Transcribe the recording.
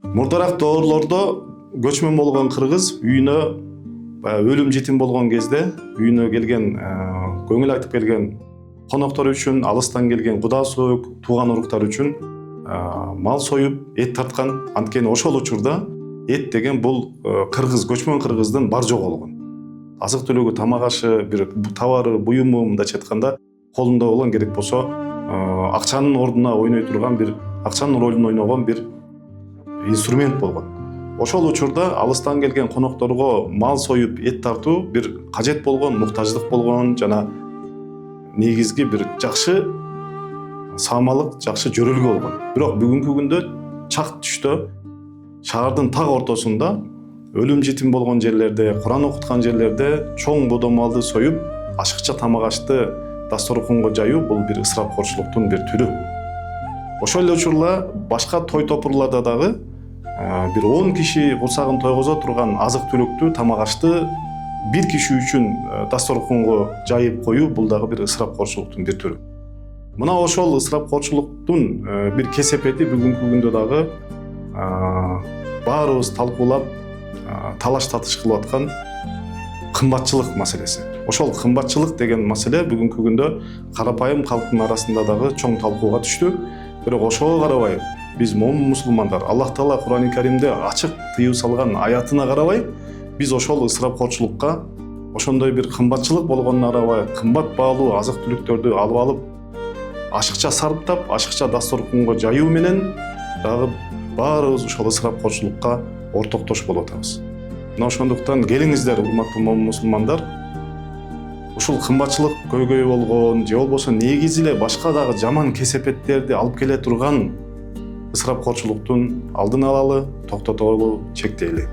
Мурдараак доорлордо көчмөн болгон кыргыз үйүнө өлүм жетим болгон кезде үйүнө келген көңүл айтып келген коноктор үчүн, алыстан келген куда сөөк тууган уруктар үчүн мал союп эт тарткан. Анткени ошол учурда эт деген бул кыргыз, көчмөн кыргыздын бар жогу болгон. Азык түлүгү, тамак ашы, бир товары, буюму мындайча айтканда колунда болгон, керек болсо акчанын ордуна ойной турган бир, акчанын ролун ойногон бир инструмент болгон. Ошол учурда алыстан келген конокторго мал союп эт тартуу бир кажет болгон, муктаждык болгон жана негизги бир жакшы саамалык, жакшы жөрөлгө болгон. Бирок бүгүнкү күндө чак түштө шаардын так ортосунда өлүм жетим болгон жерлерде, Куран окуткан жерлерде чоң бодо малды союп, ашыкча тамак ашты дасторконго жаюу бул бир ысырапкорчулуктун бир түрү. Ошол эле учурда башка той топурларда дагы бир 10 киши курсагын тойгозо турган азык түлүктү, тамак ашты бир киши үчүн дасторконго жайып коюу бул дагы бир ысырапкорчулуктун бир түрү. Мына ошол ысырапкорчулуктун бир кесепети бүгүнкү күндө дагы баарыбыз талкуулап талаш татыш кылып аткан кымбатчылык маселеси. Ошол кымбатчылык деген маселе бүгүнкү күндө карапайым калктын арасында дагы чоң талкууга түштү. Бирок ошого карабай биз момун мусулмандар Аллах Таала Курани Каримде ачык тыюу салган аятына карабай биз ошол ысырапкорчулукка, ошондой бир кымбатчылык болгонуна карабай кымбат баалуу азык түлүктөрдү алып алып ашыкча сарптап, ашыкча дасторконго жаюу менен дагы баарыбыз ошол ысырапкорчулукка ортоктош болуп атабыз. Мына ошондуктан келиңиздер, урматтуу момун мусулмандар, ушул кымбатчылык көйгөй болгон же болбосо негизи эле башка дагы жаман кесепеттерди алып келе турган ысырапкорчулуктун алдын алалы, токтотолу, чектейли.